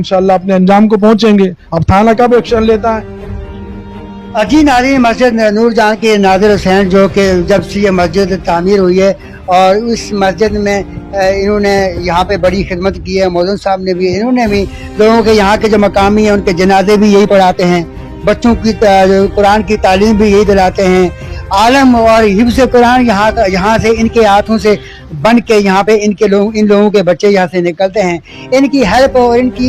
इंशाल्लाह अपने अंजाम को पहुंचेंगे। अब थाना कब एक्शन लेता है? जी नाज़रीन, मस्जिद नूर जहां के नादिर हुसैन जो कि जब से ये मस्जिद तामीर हुई है और इस मस्जिद में इन्होंने यहाँ पे बड़ी खिदमत की है। मौज़न साहब ने भी, इन्होंने भी लोगों के यहाँ के जो मकामी हैं उनके जनाजे भी यही पढ़ाते हैं, बच्चों की कुरान की तालीम भी यही दिलाते हैं। आलम और हिफ्ज़ कुरान यहाँ से इनके हाथों से बन के यहाँ पे इन लोगों के बच्चे यहाँ से निकलते हैं। इनकी हेल्प और इनकी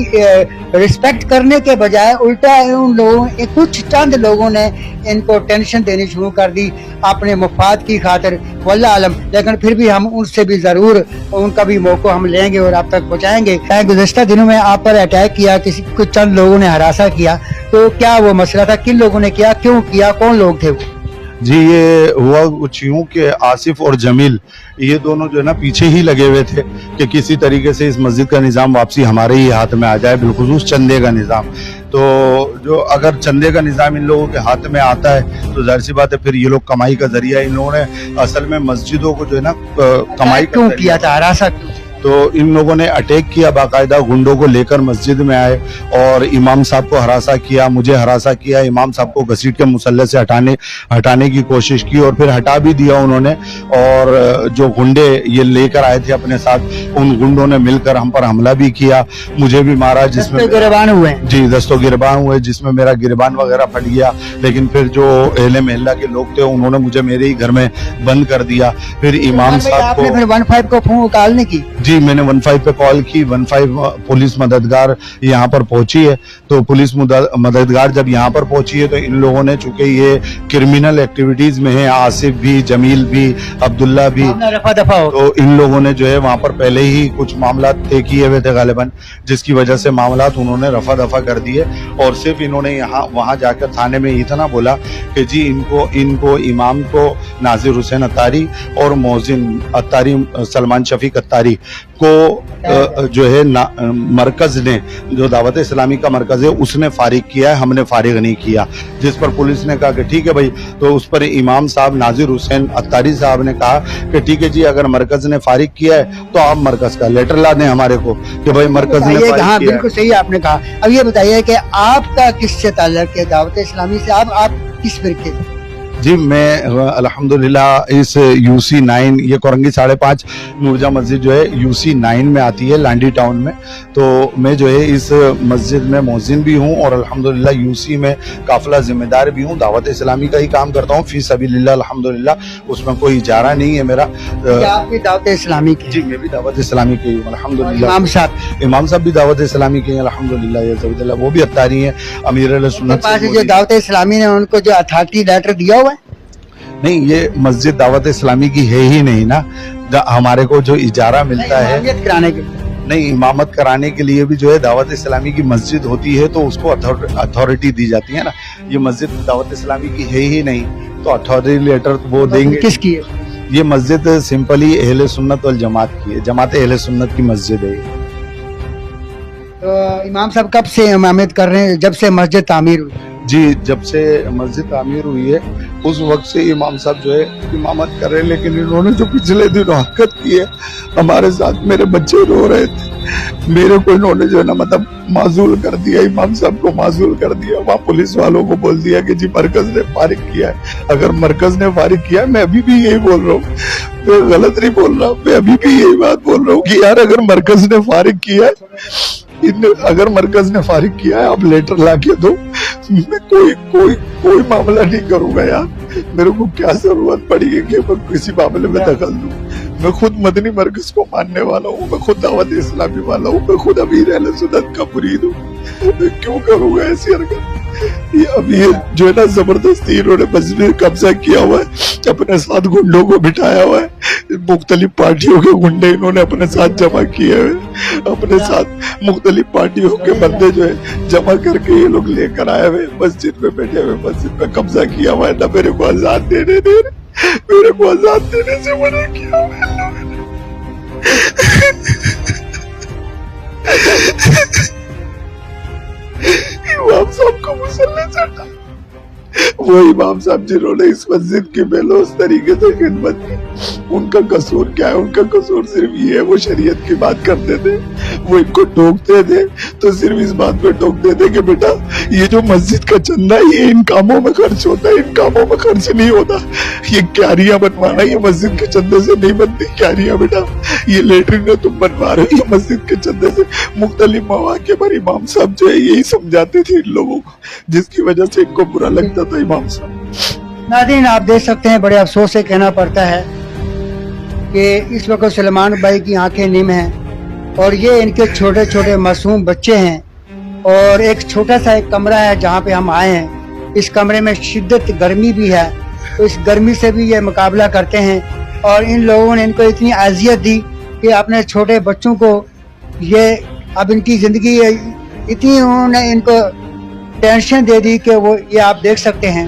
रिस्पेक्ट करने के बजाय उल्टा उन लोगों कुछ चंद लोगों ने इनको टेंशन देनी शुरू कर दी अपने मुफाद की खातिर, वल्लाह आलम। लेकिन फिर भी हम उनसे भी ज़रूर उनका भी मौका हम लेंगे और आप तक पहुँचाएंगे। गुज़श्ता दिनों में आप पर अटैक किया, कुछ चंद लोगों ने हरासा किया, तो क्या वो मसला था? किन लोगों ने किया, क्यों किया, कौन लोग थे वो? जी, ये हुआ कुछ यूं कि आसिफ और जमील ये दोनों जो है ना पीछे ही लगे हुए थे कि किसी तरीके से इस मस्जिद का निज़ाम वापसी हमारे ही हाथ में आ जाए, बिलखुसूस चंदे का निज़ाम। तो जो अगर चंदे का निज़ाम इन लोगों के हाथ में आता है तो जाहिर सी बात है फिर ये लोग कमाई का जरिया, इन लोगों ने असल में मस्जिदों को जो है ना कमाई क्यों किया था, हरासा? तो इन लोगों ने अटैक किया, बाकायदा गुंडों को लेकर मस्जिद में आए और इमाम साहब को हरासा किया, मुझे हरासा किया, इमाम साहब को घसीट के मुसल्ले से हटाने की कोशिश की और फिर हटा भी दिया उन्होंने। और जो गुंडे ये लेकर आए थे अपने साथ, उन गुंडों ने मिलकर हम पर हमला भी किया, मुझे भी मारा, जिसमें गिरबान हुए। जी, दस्तों गिरबान हुए, जिसमें मेरा गिरबान वगैरह फट गया। लेकिन फिर जो अहले महल्ला के लोग थे उन्होंने मुझे मेरे ही घर में बंद कर दिया। फिर इमाम साहब को फिर 15 को फोन निकालने की? जी, मैंने 15 पे कॉल की, 15 पुलिस मददगार यहाँ पर पहुंची है। तो पुलिस मददगार जब यहाँ पर पहुंची है तो इन लोगों ने, चूंकि ये क्रिमिनल एक्टिविटीज में है, आसिफ भी, जमील भी, अब्दुल्ला भी, रफा दफा हो, तो इन लोगों ने जो है वहाँ पर पहले ही कुछ मामला तय किए हुए थे गालिबन, जिसकी वजह से मामला उन्होंने रफा दफा कर दिए। और सिर्फ इन्होंने यहाँ वहाँ जाकर थाने में इतना बोला कि जी इनको इमाम को नाजिर हुसैन अत्तारी और मोहसिन अत्तारी, सलमान शफीक अत्तारी को जो है मरकज ने, जो दावत इस्लामी का मरकज है, उसने फारिग किया है, हमने फारिग नहीं किया। जिस पर पुलिस ने कहा कि ठीक है भाई, तो उस पर इमाम साहब नाजिर हुसैन अत्तारी साहब ने कहा कि ठीक है जी, अगर मरकज ने फारिग किया है तो आप मरकज का लेटर ला दें हमारे को कि भाई मरकज ने फारिग किया। बिल्कुल सही आपने कहा। अब ये बताइए कि आपका किससे ताल्लुक है दावत इस्लामी से? आप किस फिरके से? जी, मैं अल्हम्दुलिल्लाह इस UC 9, ये कोरंगी 5.5 नूरजहां मस्जिद जो है UC 9 में आती है, लांडी टाउन में। तो मैं जो है इस मस्जिद में मोहसिन भी हूँ और अल्हम्दुलिल्लाह UC में काफिला जिम्मेदार भी हूँ। दावत इस्लामी का ही काम करता हूँ फी सबीलिल्लाह, अल्हम्दुलिल्लाह, उसमें कोई इजारा नहीं है मेरा। आपकी दावत इस्लामी की? जी, मैं भी दावत इस्लामी की हूँ अल्हम्दुलिल्लाह। इमाम साहब भी दावत इस्लामी के हैं अल्हम्दुलिल्लाह, वो भी अत्तारी हैं, अमीर अहले सुन्नत। जो दावत इस्लामी ने उनको जो अथॉरिटी लेटर दिया हुआ है? नहीं, ये मस्जिद दावत इस्लामी की है ही नहीं ना। हमारे को जो इजारा मिलता है कराने के, नहीं, इमामत कराने के लिए भी जो है दावत इस्लामी की मस्जिद होती है तो उसको अथॉरिटी दी जाती है ना। ये मस्जिद दावत इस्लामी की है ही नहीं, तो अथॉरिटी लेटर वो देंगे। किसकी है ये मस्जिद? सिंपली अहले सुन्नत वल जमात की है, जमात अहले सुन्नत की मस्जिद है। तो इमाम साहब कब से इमामत कर रहे हैं? जब से मस्जिद तामीर हुई? जी, जब से मस्जिद तामीर हुई है उस वक्त से इमाम साहब जो है इमामत कर रहे हैं। लेकिन इन्होंने जो पिछले दिनों हरकत की है हमारे साथ, मेरे बच्चे रो रहे थे, मेरे को इन्होंने जो है ना मतलब माजूल कर दिया, इमाम साहब को माजूल कर दिया। वहाँ पुलिस वालों को बोल दिया कि जी मरकज ने फारिग किया है। अगर मरकज ने फारिग किया है, मैं अभी भी यही बोल रहा हूँ, मैं गलत नहीं बोल रहा, मैं अभी भी यही बात बोल रहा हूँ कि यार अगर मरकज ने फारिग किया है, अगर मरकज ने फारिग किया है, आप लेटर ला के दो, मैं कोई मामला नहीं करूंगा यार। मेरे को क्या जरूरत पड़ी है कि मैं किसी मामले में दखल दूं? मैं खुद मदनी मरकज को मानने वाला हूँ, मैं खुद दावत इस्लामी वाला हूँ, मैं खुद अमीर अहले सुन्नत का मुरीद हूँ, मैं क्यों करूंगा ऐसी हरकत? ये अभी जो है ना जबरदस्ती इन्होंने मस्जिद में कब्जा किया हुआ है, अपने साथ गुंडों को बिठाया हुआ है, मुख्तलिफ पार्टियों के गुंडे इन्होंने अपने साथ जमा किए हुए, अपने साथ मुख्तलिफ पार्टियों के बंदे जो है जमा करके ये लोग लेकर आए हुए मस्जिद में बैठे हुए, मस्जिद में कब्जा किया हुआ है। ना मेरे को आजाद देने दे रहे, मेरे को आजाद देने से मना किया हुआ है लोगों ने। इमाम साहब को मुसल्ले से हटा, वो इमाम साहब जिन्होंने इस मस्जिद की बेलोस तरीके से खिदमत की, उनका कसूर क्या है? उनका कसूर सिर्फ ये है, वो शरीयत की बात करते थे, वो इनको टोकते थे तो सिर्फ इस बात पे टोकते थे कि बेटा ये जो मस्जिद का चंदा है ये इन कामों में खर्च होता है, इन कामों में खर्च नहीं होता। ये क्यारियां बनवाना ये मस्जिद के चंदे से नहीं बनती क्यारियां बेटा, ये लेटरिन तुम बनवा रहे हो ये मस्जिद के चंदे से। मुख्तलिफ मौके पर इमाम साहब जो है यही समझाते थे इन लोगों को, जिसकी वजह से इनको बुरा लगता था इमाम साहब। नाज़रीन, आप देख सकते हैं, बड़े अफसोस से कहना पड़ता है कि इस वक्त सलमान भाई की आंखें निम हैं और ये इनके छोटे छोटे मासूम बच्चे हैं और एक छोटा सा एक कमरा है जहाँ पे हम आए हैं। इस कमरे में शिद्दत गर्मी भी है, तो इस गर्मी से भी ये मुकाबला करते हैं और इन लोगों ने इनको इतनी अजियत दी कि अपने छोटे बच्चों को ये अब इनकी ज़िंदगी इतनी उन्होंने इनको टेंशन दे दी कि वो ये आप देख सकते हैं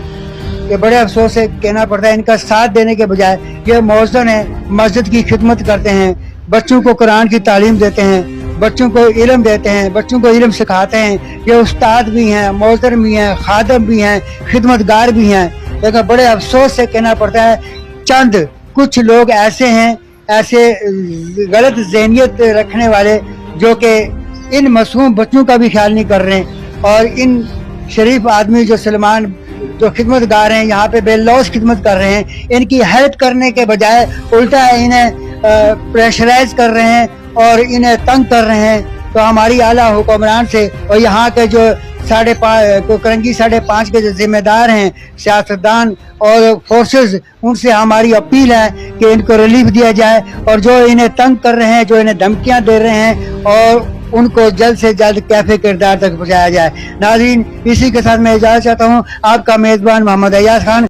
कि बड़े अफसोस से कहना पड़ता है इनका साथ देने के बजाय ये मौज़न है, मस्जिद की खिदमत करते हैं, बच्चों को कुरान की तालीम देते हैं, बच्चों को इल्म देते हैं, बच्चों को इल्म सिखाते हैं। ये उस्ताद भी हैं, मौज़न भी हैं, खादम भी हैं, खिदमतगार भी हैं। लेकिन बड़े अफसोस से कहना पड़ता है चंद कुछ लोग ऐसे हैं, ऐसे गलत ज़हनियत रखने वाले जो कि इन मासूम बच्चों का भी ख्याल नहीं कर रहे हैं और इन शरीफ आदमी जो सलमान जो खिदमतगार हैं यहाँ पे बेलौस खिदमत कर रहे हैं, इनकी हेल्प करने के बजाय उल्टा इन्हें प्रेशराइज कर रहे हैं और इन्हें तंग कर रहे हैं। तो हमारी आला हुक्मरान से और यहाँ के जो 5:30 के जो जिम्मेदार हैं सियासतदान और फोर्सेस, उनसे हमारी अपील है कि इनको रिलीफ दिया जाए और जो इन्हें तंग कर रहे हैं, जो इन्हें धमकियां दे रहे हैं और उनको जल्द से जल्द कैफे किरदार तक पहुंचाया जाए। नाज़रीन, इसी के साथ मैं इजाज़त चाहता हूँ। आपका मेज़बान मोहम्मद अय्याज खान।